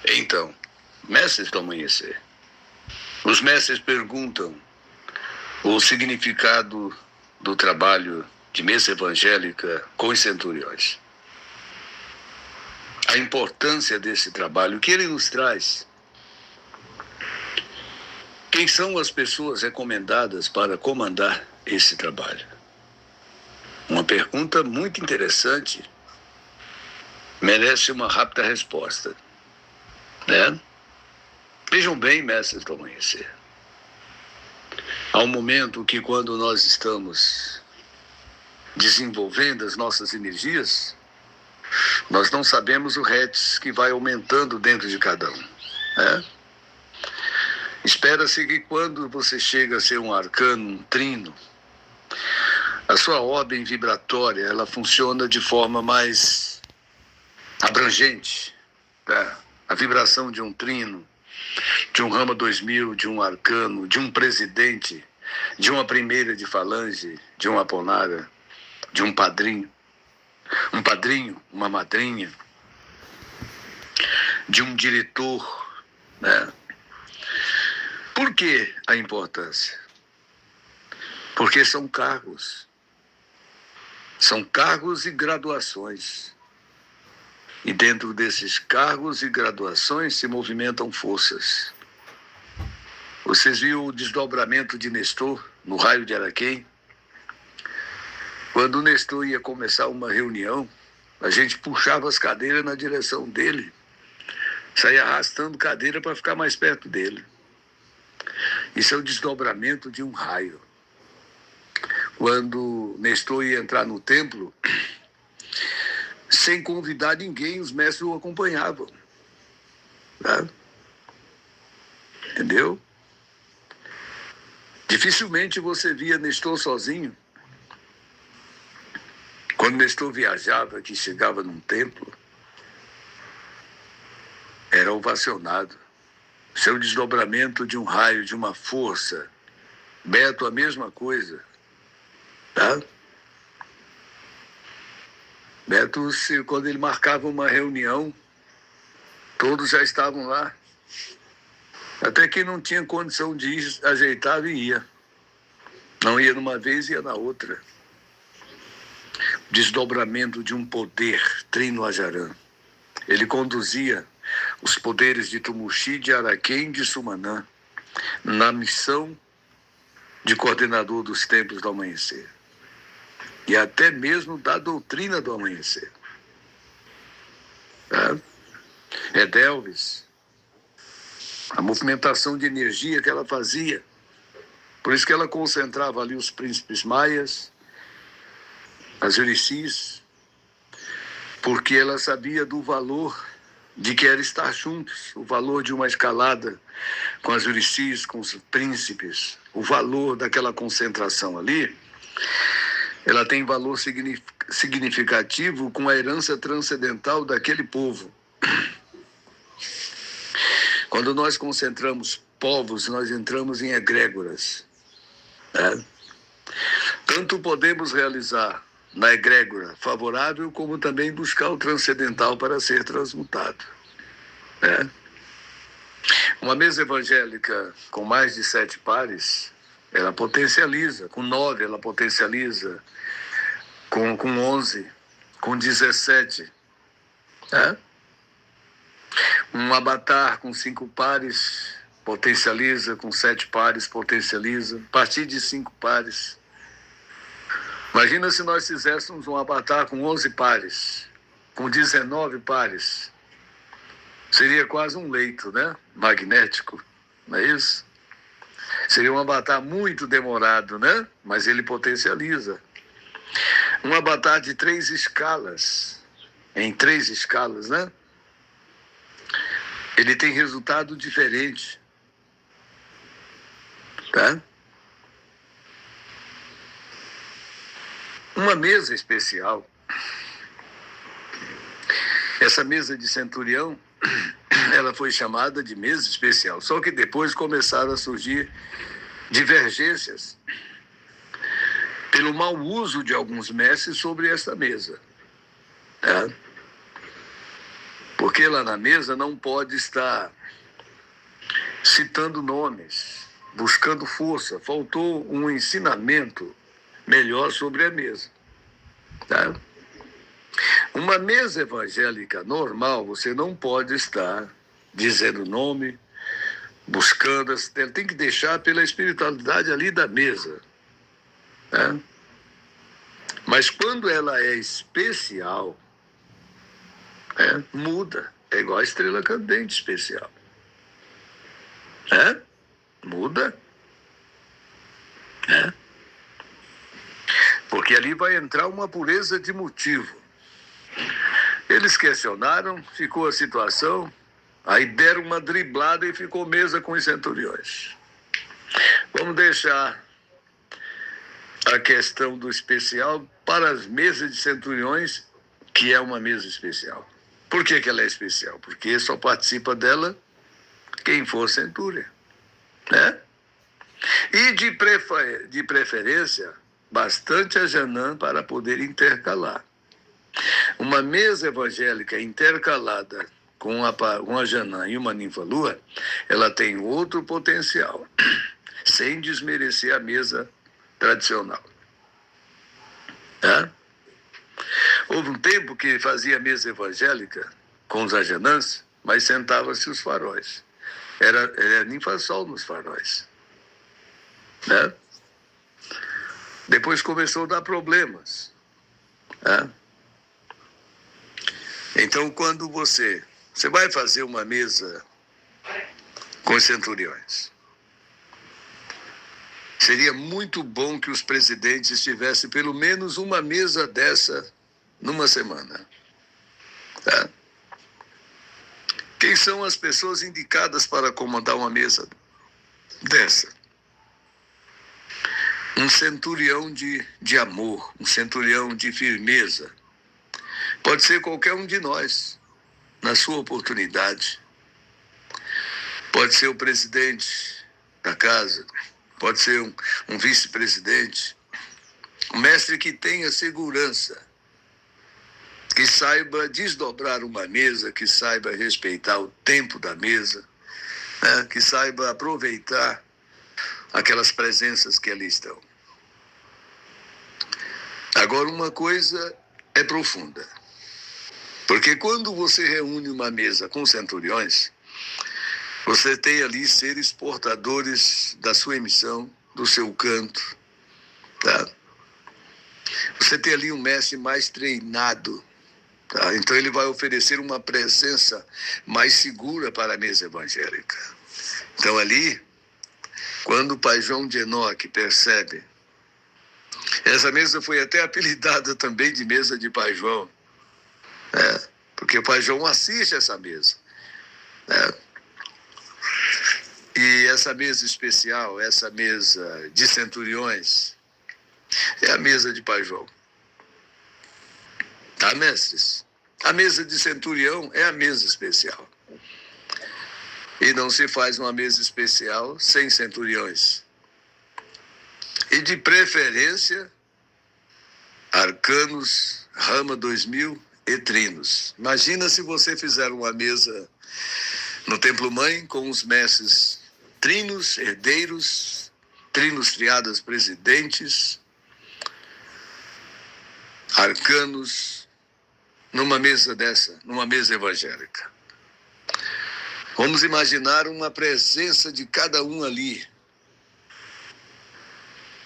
Então, mestres do amanhecer. Os mestres perguntam o significado do trabalho de mesa evangélica com os centuriões. A importância desse trabalho, o que ele nos traz. Quem são as pessoas recomendadas para comandar esse trabalho? Uma pergunta muito interessante, merece uma rápida resposta, né? Vejam bem, mestres do amanhecer. Há um momento que, quando nós estamos desenvolvendo as nossas energias, nós não sabemos o hertz que vai aumentando dentro de cada um, né? Espera-se que, quando você chega a ser um arcano, um trino, a sua ordem vibratória, ela funciona de forma mais abrangente, tá? A vibração de um trino, de um Rama 2000, de um arcano, de um presidente, de uma primeira de falange, de um aponara, de um padrinho, uma madrinha, de um diretor, né? Por que a importância? Porque são cargos e graduações. E dentro desses cargos e graduações se movimentam forças. Vocês viram o desdobramento de Nestor no raio de Araquém? Quando o Nestor ia começar uma reunião, a gente puxava as cadeiras na direção dele, saía arrastando cadeira para ficar mais perto dele. Isso é o desdobramento de um raio. Quando Nestor ia entrar no templo, sem convidar ninguém, os mestres o acompanhavam. Tá? Entendeu? Dificilmente você via Nestor sozinho. Quando Nestor viajava, que chegava num templo, era ovacionado. Seu desdobramento de um raio, de uma força. Beto, a mesma coisa. Tá? Beto, quando ele marcava uma reunião, todos já estavam lá. Até quem não tinha condição de ir, ajeitava e ia. Não ia numa vez, ia na outra. Desdobramento de um poder, Trino Ajarã. Ele conduzia os poderes de Tumuxi, de Araquém, de Sumanã, na missão de coordenador dos templos do amanhecer. E até mesmo da doutrina do amanhecer. Tá? Edelvis, a movimentação de energia que ela fazia. Por isso que ela concentrava ali os príncipes maias, as Euricis, porque ela sabia do valor de que era estar juntos, o valor de uma escalada com as Euricis, com os príncipes, o valor daquela concentração ali. Ela tem valor significativo com a herança transcendental daquele povo. Quando nós concentramos povos, nós entramos em egrégoras. Né? Tanto podemos realizar na egrégora favorável, como também buscar o transcendental para ser transmutado. Né? Uma mesa evangélica com mais de 7 pares, ela potencializa, com 9 ela potencializa, com 11, com 17. Né? Um avatar com 5 pares potencializa, com 7 pares potencializa, a partir de 5 pares. Imagina se nós fizéssemos um avatar com 11 pares, com 19 pares. Seria quase um leito, né? Magnético, não é isso? Seria um avatar muito demorado, né? Mas ele potencializa. Um avatar de 3 escalas, em 3 escalas, né? Ele tem resultado diferente. Tá? Uma mesa especial. Essa mesa de centurião, ela foi chamada de mesa especial. Só que depois começaram a surgir divergências pelo mau uso de alguns mestres sobre essa mesa. Tá? Porque lá na mesa não pode estar citando nomes, buscando força. Faltou um ensinamento melhor sobre a mesa. Tá? Uma mesa evangélica normal, você não pode estar dizendo nome, buscando, tem que deixar pela espiritualidade ali da mesa. Né? Mas quando ela é especial, muda. É igual a estrela cadente especial. Muda. Porque ali vai entrar uma pureza de motivo. Eles questionaram, ficou a situação, aí deram uma driblada e ficou mesa com os centuriões. Vamos deixar a questão do especial para as mesas de centuriões, que é uma mesa especial. Por que ela é especial? Porque só participa dela quem for centúria. Né? E de preferência, bastante a Janã para poder intercalar. Uma mesa evangélica intercalada com a Janã e uma ninfa-lua, ela tem outro potencial, sem desmerecer a mesa tradicional. Houve um tempo que fazia mesa evangélica com os ajanãs, mas sentava-se os faróis. Era ninfa-sol nos faróis. Depois começou a dar problemas. Então, quando você vai fazer uma mesa com os centuriões, seria muito bom que os presidentes tivessem pelo menos uma mesa dessa numa semana. Quem são as pessoas indicadas para comandar uma mesa dessa? Um centurião de amor, um centurião de firmeza. Pode ser qualquer um de nós, na sua oportunidade. Pode ser o presidente da casa, pode ser um vice-presidente, um mestre que tenha segurança, que saiba desdobrar uma mesa, que saiba respeitar o tempo da mesa, que saiba aproveitar aquelas presenças que ali estão. Agora, uma coisa é profunda, porque quando você reúne uma mesa com centuriões, você tem ali seres portadores da sua emissão, do seu canto. Você tem ali um mestre mais treinado. Então ele vai oferecer uma presença mais segura para a mesa evangélica. Então ali, quando o pai João de Enoque percebe, essa mesa foi até apelidada também de mesa de pai João, porque o pai João assiste essa mesa. E essa mesa especial, essa mesa de centuriões, é a mesa de pai João. Mestres? A mesa de centurião é a mesa especial. E não se faz uma mesa especial sem centuriões. E de preferência, arcanos, rama 2000 e trinos. Imagina se você fizer uma mesa no Templo Mãe com os mestres trinos, herdeiros, trinos triadas presidentes, arcanos, numa mesa dessa, numa mesa evangélica. Vamos imaginar uma presença de cada um ali,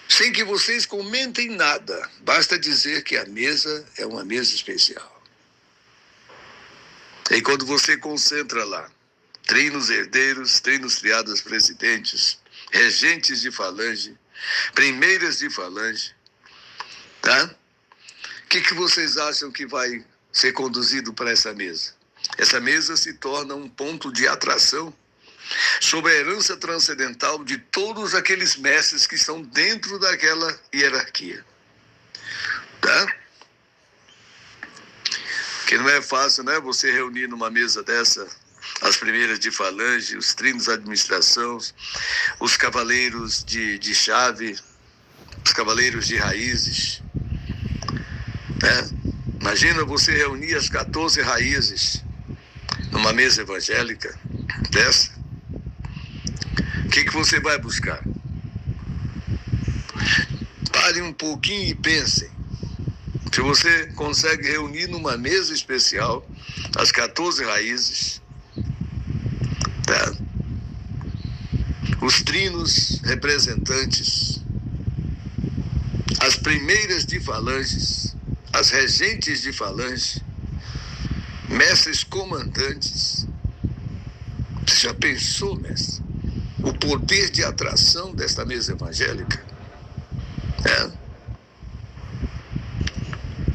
sem que vocês comentem nada. Basta dizer que a mesa é uma mesa especial. E quando você concentra lá, trinos herdeiros, trinos triadas presidentes, regentes de falange, primeiras de falange, O que vocês acham que vai ser conduzido para essa mesa? Essa mesa se torna um ponto de atração sobre a herança transcendental de todos aqueles mestres que estão dentro daquela hierarquia. Que não é fácil, né? Você reunir numa mesa dessa as primeiras de falange, os trinos de administração, os cavaleiros de chave, os cavaleiros de raízes. Imagina você reunir as 14 raízes numa mesa evangélica dessa, o que você vai buscar? Pare um pouquinho e pensem. Se você consegue reunir numa mesa especial as 14 raízes, tá? Os trinos representantes, as primeiras de falanges, as regentes de falange, mestres comandantes. Você já pensou, mestre, o poder de atração desta mesa evangélica?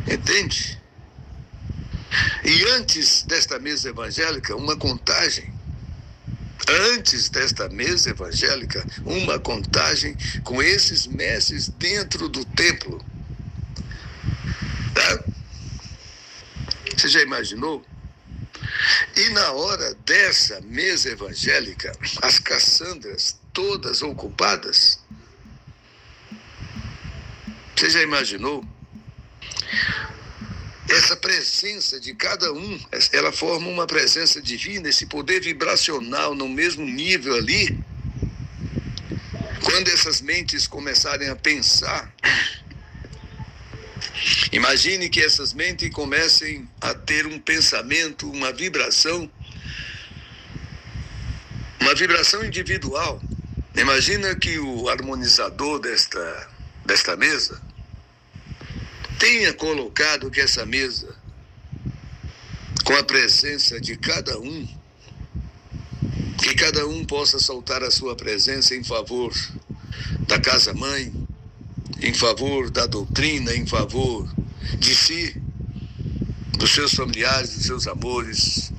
Entende? E antes desta mesa evangélica, uma contagem. Antes desta mesa evangélica, uma contagem com esses mestres dentro do templo. Tá? Você já imaginou? E na hora dessa mesa evangélica, as Cassandras todas ocupadas. Você já imaginou? Essa presença de cada um, ela forma uma presença divina, esse poder vibracional no mesmo nível ali. Quando essas mentes começarem a pensar, imagine que essas mentes comecem a ter um pensamento, uma vibração individual. Imagina que o harmonizador desta mesa tenha colocado que essa mesa, com a presença de cada um, que cada um possa soltar a sua presença em favor da casa-mãe, em favor da doutrina, em favor de si, dos seus familiares, dos seus amores,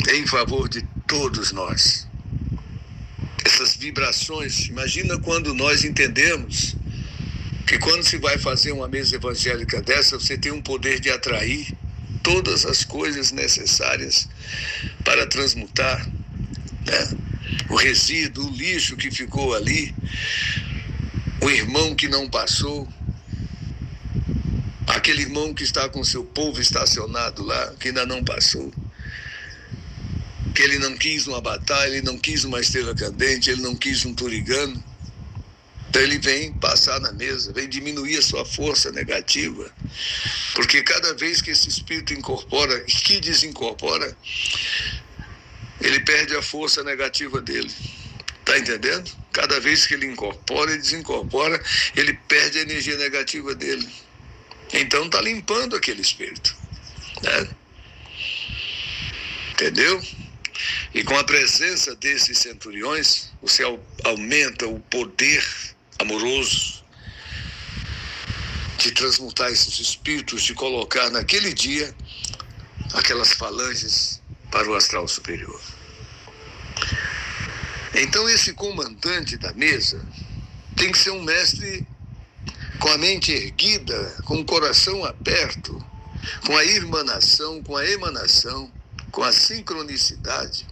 em favor de todos nós. Essas vibrações, imagina quando nós entendemos que quando se vai fazer uma mesa evangélica dessa, você tem um poder de atrair todas as coisas necessárias para transmutar, né? O resíduo, o lixo que ficou ali, o irmão que não passou, aquele irmão que está com seu povo estacionado lá, que ainda não passou, que ele não quis uma batalha, ele não quis uma estrela cadente, ele não quis um turigano. Então ele vem passar na mesa, vem diminuir a sua força negativa, porque cada vez que esse espírito incorpora e que desincorpora, ele perde a força negativa dele. Está entendendo? Cada vez que ele incorpora e desincorpora, ele perde a energia negativa dele. Então está limpando aquele espírito, né? Entendeu? E com a presença desses centuriões, você aumenta o poder amoroso de transmutar esses espíritos, de colocar naquele dia aquelas falanges para o astral superior. Então esse comandante da mesa tem que ser um mestre com a mente erguida, com o coração aberto, com a irmanação, com a emanação, com a sincronicidade,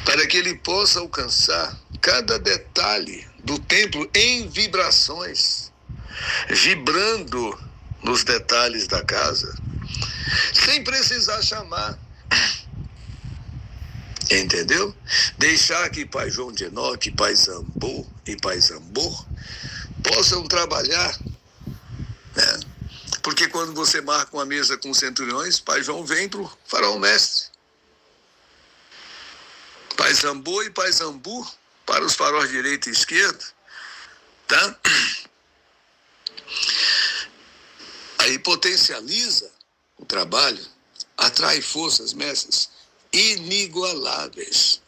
para que ele possa alcançar cada detalhe do templo em vibrações, vibrando nos detalhes da casa, sem precisar chamar. Entendeu? Deixar que Pai João de Enoque, Pai Zambô e Pai Zambor possam trabalhar, né? Porque quando você marca uma mesa com centuriões, Pai João vem para o farol mestre. Pai Zambô e Pai Zambu para os faróis direito e esquerdo, tá? Aí potencializa o trabalho, atrai forças mestras inigualáveis.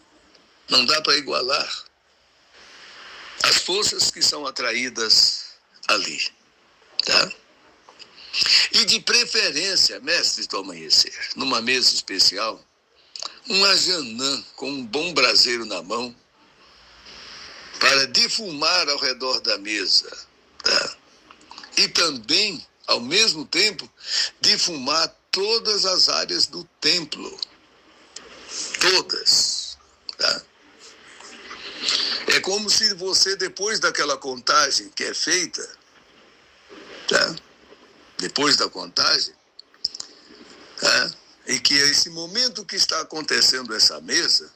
Não dá para igualar as forças que são atraídas ali, tá? E de preferência, mestres do amanhecer, numa mesa especial, um ajanã com um bom braseiro na mão, para defumar ao redor da mesa, tá? E também, ao mesmo tempo, defumar todas as áreas do templo. Todas, tá? É como se você, depois daquela contagem que é feita, tá? Depois da contagem, tá? que esse momento que está acontecendo essa mesa,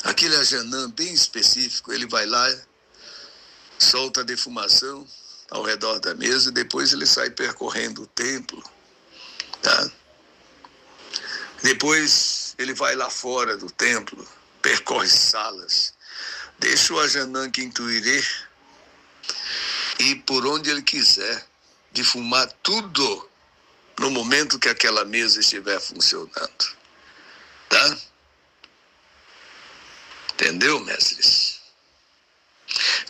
aquele Ajanã bem específico, ele vai lá, solta a defumação ao redor da mesa e depois ele sai percorrendo o templo, tá? Depois ele vai lá fora do templo, percorre salas, deixa o Ajanã Quintuirê ir por onde ele quiser, defumar tudo no momento que aquela mesa estiver funcionando, tá? Entendeu, mestres?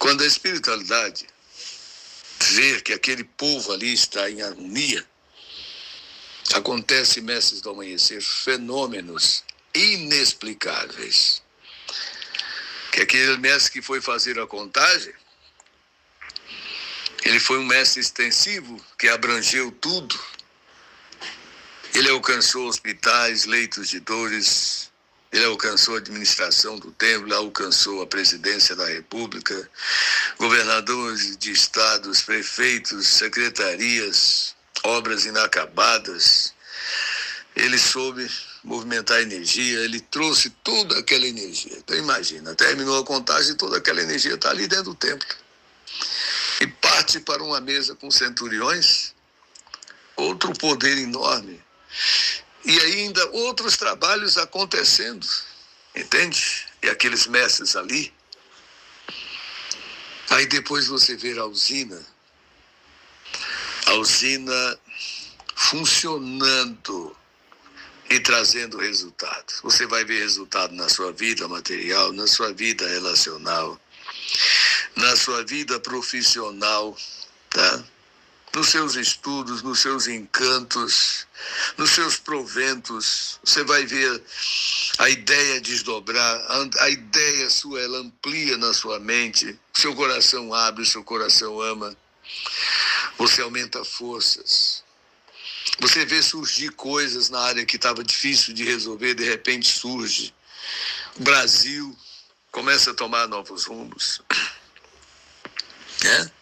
Quando a espiritualidade ver que aquele povo ali está em harmonia, acontece, mestres do amanhecer, fenômenos inexplicáveis. Que aquele mestre que foi fazer a contagem, ele foi um mestre extensivo que abrangeu tudo. Ele alcançou hospitais, leitos de dores, ele alcançou a administração do templo, alcançou a presidência da República, governadores de estados, prefeitos, secretarias, obras inacabadas. Ele soube movimentar energia, ele trouxe toda aquela energia. Então imagina, terminou a contagem e toda aquela energia está ali dentro do templo. E parte para uma mesa com centuriões, outro poder enorme. E ainda outros trabalhos acontecendo, entende? E aqueles mestres ali. Aí depois você vê a usina funcionando e trazendo resultado. Você vai ver resultado na sua vida material, na sua vida relacional, na sua vida profissional, tá? Nos seus estudos, nos seus encantos, nos seus proventos. Você vai ver a ideia desdobrar, a ideia sua, ela amplia na sua mente, seu coração abre, seu coração ama, você aumenta forças. Você vê surgir coisas na área que estava difícil de resolver, de repente surge. O Brasil começa a tomar novos rumos, né?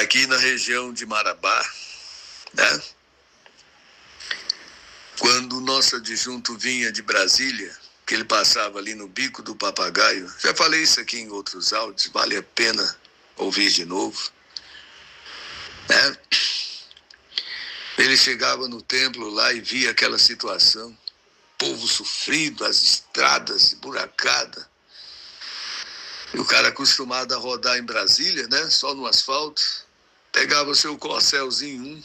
Aqui na região de Marabá, né? Quando o nosso adjunto vinha de Brasília, que ele passava ali no Bico do Papagaio, já falei isso aqui em outros áudios, vale a pena ouvir de novo, né? Ele chegava no templo lá e via aquela situação, povo sofrido, as estradas esburacadas. E o cara acostumado a rodar em Brasília, né? Só no asfalto, pegava seu Corcelzinho,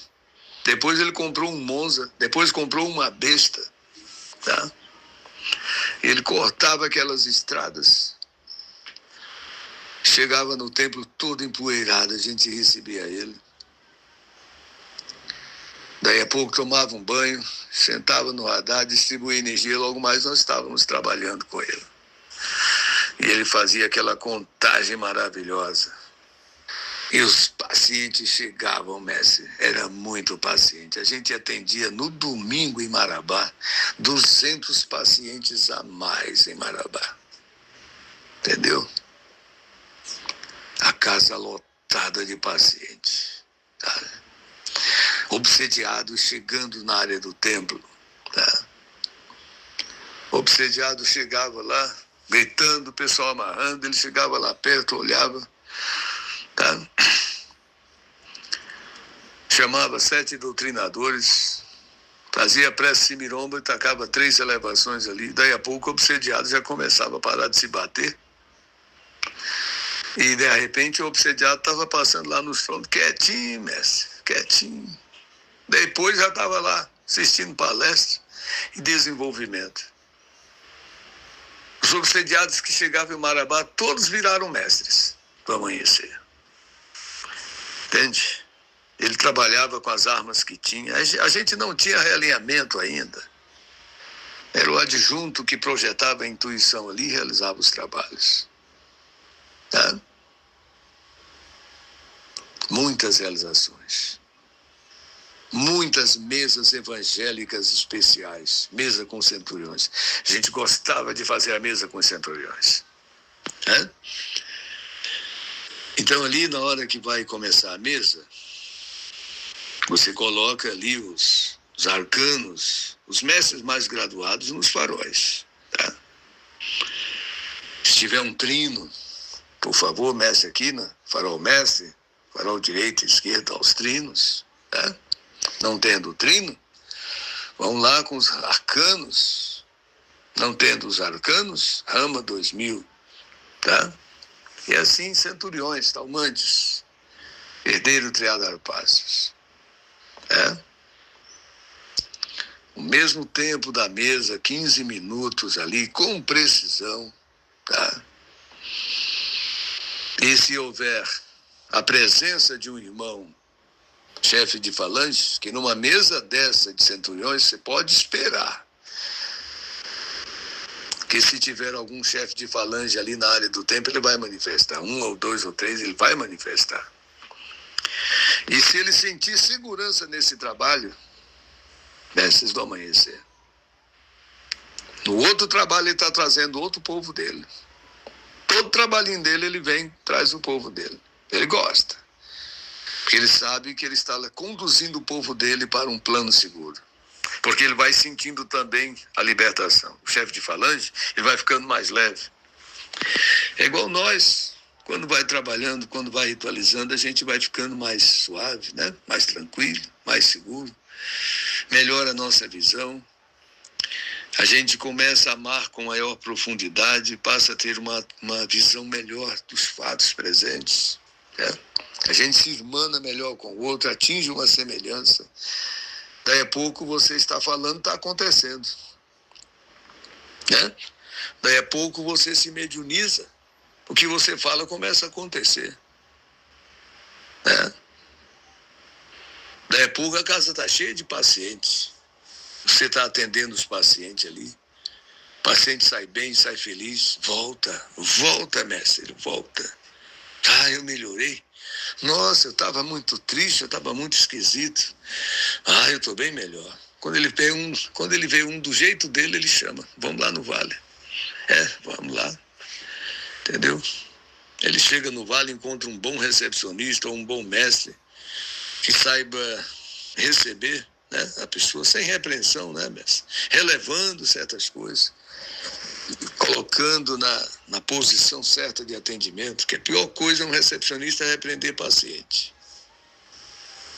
depois ele comprou um Monza, depois comprou uma besta, tá? Ele cortava aquelas estradas, chegava no templo todo empoeirado, a gente recebia ele. Daí a pouco tomava um banho, sentava no radar, distribuía energia, logo mais nós estávamos trabalhando com ele. E ele fazia aquela contagem maravilhosa. E os pacientes chegavam, mestre, era muito paciente. A gente atendia no domingo em Marabá, 200 pacientes a mais em Marabá. Entendeu? A casa lotada de pacientes, tá? Obsediados chegando na área do templo, tá? Obsediado chegava lá, gritando, o pessoal amarrando, ele chegava lá perto, olhava, tá? Chamava 7 doutrinadores, fazia prece miromba e tacava 3 elevações ali. Daí a pouco o obsediado já começava a parar de se bater. E de repente o obsediado estava passando lá nos frontos, quietinho, mestre, quietinho. Depois já estava lá assistindo palestra e desenvolvimento. Os obsediados que chegavam em Marabá, todos viraram mestres do amanhecer. Entende? Ele trabalhava com as armas que tinha. A gente não tinha realinhamento ainda. Era o adjunto que projetava a intuição ali e realizava os trabalhos. Tá? Muitas realizações. Muitas mesas evangélicas especiais, mesa com centuriões. A gente gostava de fazer a mesa com centuriões, né? Então ali na hora que vai começar a mesa, você coloca ali os os arcanos, os mestres mais graduados nos faróis. Tá? Se tiver um trino, por favor, mestre aqui, né? Farol mestre, farol direita e esquerda aos trinos. Tá? Não tendo trino, vão lá com os arcanos. Não tendo os arcanos, rama 2000. Tá? E assim, centuriões, talmantes, herdeiro triado Harpáceos. O mesmo tempo da mesa, 15 minutos ali, com precisão. Tá? E se houver a presença de um irmão, chefe de falange, que numa mesa dessa de centuriões, você pode esperar que se tiver algum chefe de falange ali na área do templo, ele vai manifestar. 1 ou 2 ou 3, ele vai manifestar. E se ele sentir segurança nesse trabalho, mestres do amanhecer. No outro trabalho ele está trazendo outro povo dele. Todo trabalhinho dele ele vem, traz o povo dele. Ele gosta. Porque ele sabe que ele está conduzindo o povo dele para um plano seguro. Porque ele vai sentindo também a libertação. O chefe de falange, ele vai ficando mais leve. É igual nós, quando vai trabalhando, quando vai ritualizando, a gente vai ficando mais suave, né? Mais tranquilo, mais seguro. Melhora a nossa visão. A gente começa a amar com maior profundidade, passa a ter uma visão melhor dos fatos presentes. Né? A gente se irmana melhor com o outro, atinge uma semelhança. Daí a pouco você está falando, está acontecendo. Né? Daí a pouco você se mediuniza. O que você fala começa a acontecer. Né? Daí a pouco a casa está cheia de pacientes. Você está atendendo os pacientes ali. O paciente sai bem, sai feliz. Volta, mestre, volta. Ah, eu melhorei. Nossa, eu estava muito triste, eu estava muito esquisito. Ah, eu estou bem melhor. Quando ele vê um do jeito dele, ele chama. Vamos lá no vale. Vamos lá. Entendeu? Ele chega no vale, encontra um bom recepcionista ou um bom mestre que saiba receber, né, a pessoa sem repreensão, né, mestre? Relevando certas coisas, colocando na posição certa de atendimento, que a pior coisa um recepcionista é repreender paciente.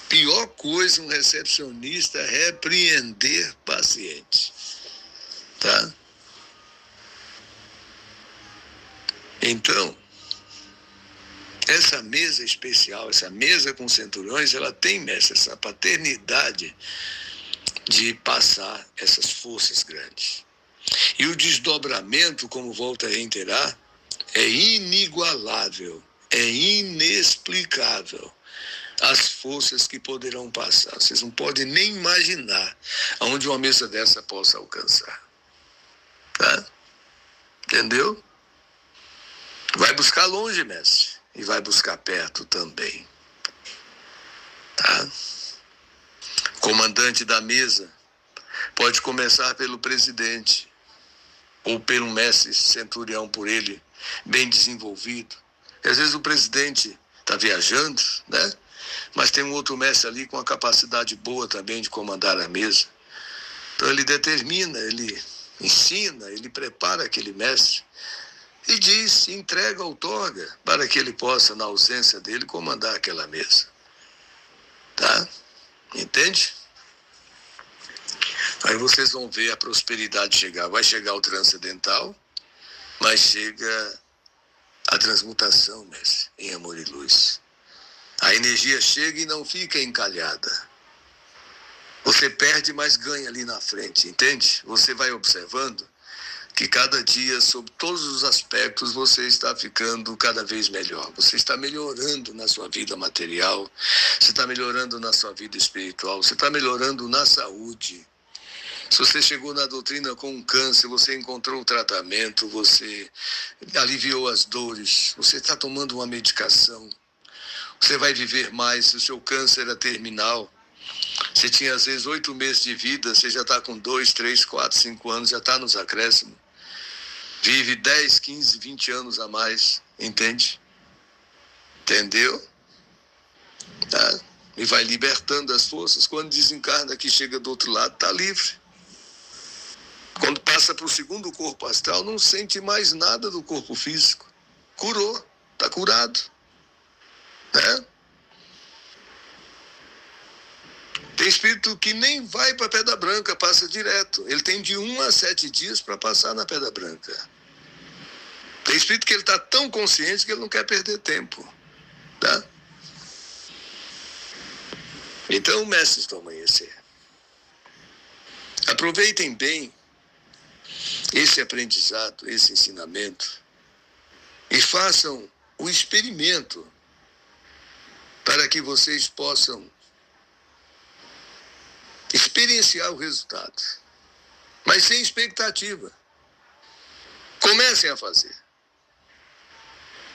Pior coisa um recepcionista é repreender paciente. Tá? Então, essa mesa especial, essa mesa com centuriões, ela tem, mestre, essa paternidade de passar essas forças grandes. E o desdobramento, como volto a reiterar, é inigualável, é inexplicável. As forças que poderão passar. Vocês não podem nem imaginar aonde uma mesa dessa possa alcançar. Tá? Entendeu? Vai buscar longe, mestre. E vai buscar perto também. Tá? O comandante da mesa pode começar pelo presidente. Ou pelo mestre centurião por ele, bem desenvolvido. E às vezes o presidente está viajando, né? Mas tem um outro mestre ali com a capacidade boa também de comandar a mesa. Então ele determina, ele ensina, ele prepara aquele mestre e diz, entrega, outorga, para que ele possa, na ausência dele, comandar aquela mesa. Tá? Entende? Aí vocês vão ver a prosperidade chegar. Vai chegar o transcendental, mas chega a transmutação, mestre, em amor e luz. A energia chega e não fica encalhada. Você perde, mas ganha ali na frente, entende? Você vai observando que cada dia, sob todos os aspectos, você está ficando cada vez melhor. Você está melhorando na sua vida material, você está melhorando na sua vida espiritual, você está melhorando na saúde. Se você chegou na doutrina com um câncer, você encontrou o tratamento, você aliviou as dores, você está tomando uma medicação, você vai viver mais. Se o seu câncer era terminal, você tinha às vezes 8 meses de vida, você já está com 2, 3, 4, 5 anos, já está nos acréscimos. Vive 10, 15, 20 anos a mais, entende? Entendeu? Tá? e vai libertando as forças. Quando desencarna, que chega do outro lado, está livre. Quando passa para o segundo corpo astral, não sente mais nada do corpo físico. Curou, está curado. Né? Tem espírito que nem vai para a Pedra Branca, passa direto. Ele tem de 1 a 7 dias para passar na Pedra Branca. Tem espírito que ele está tão consciente que ele não quer perder tempo. Tá? Então, mestres do amanhecer, aproveitem bem esse aprendizado, esse ensinamento, e façam o experimento para que vocês possam experienciar o resultado, mas sem expectativa. Comecem a fazer.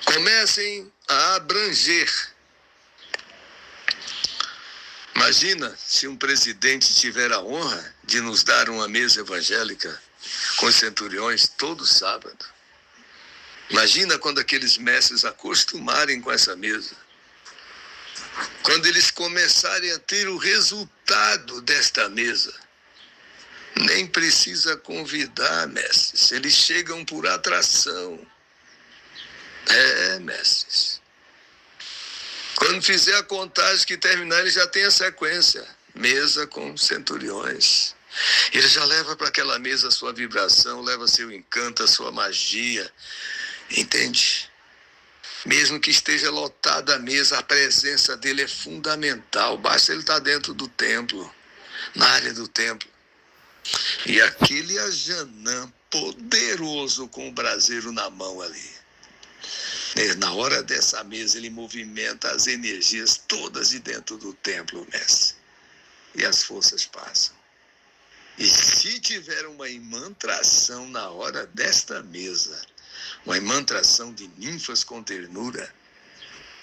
Comecem a abranger. Imagina se um presidente tiver a honra de nos dar uma mesa evangélica com os centuriões todo sábado. Imagina quando aqueles mestres acostumarem com essa mesa. Quando eles começarem a ter o resultado desta mesa. Nem precisa convidar, mestres. Eles chegam por atração. Mestres. Quando fizer a contagem que terminar, ele já tem a sequência. Mesa com centuriões. Ele já leva para aquela mesa a sua vibração, leva seu encanto, a sua magia. Entende? Mesmo que esteja lotada a mesa, a presença dele é fundamental. Basta ele estar dentro do templo, na área do templo. E aquele Ajanã poderoso com o braseiro na mão ali. Na hora dessa mesa, ele movimenta as energias todas de dentro do templo, mestre. E as forças passam. E se tiver uma imantração na hora desta mesa, uma imantração de ninfas com ternura,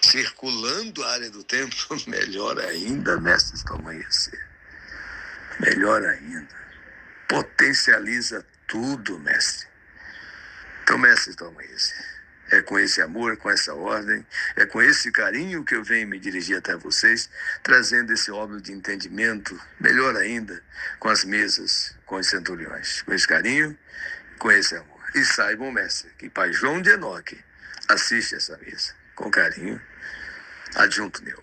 circulando a área do templo, melhor ainda, mestres do amanhecer. Melhor ainda. Potencializa tudo, mestre. Então, mestres do amanhecer, é com esse amor, com essa ordem, é com esse carinho que eu venho me dirigir até vocês, trazendo esse óbvio de entendimento, melhor ainda, com as mesas, com os centuriões. Com esse carinho, com esse amor. E saibam, mestre, que Pai João de Enoque assiste essa mesa com carinho, adjunto meu.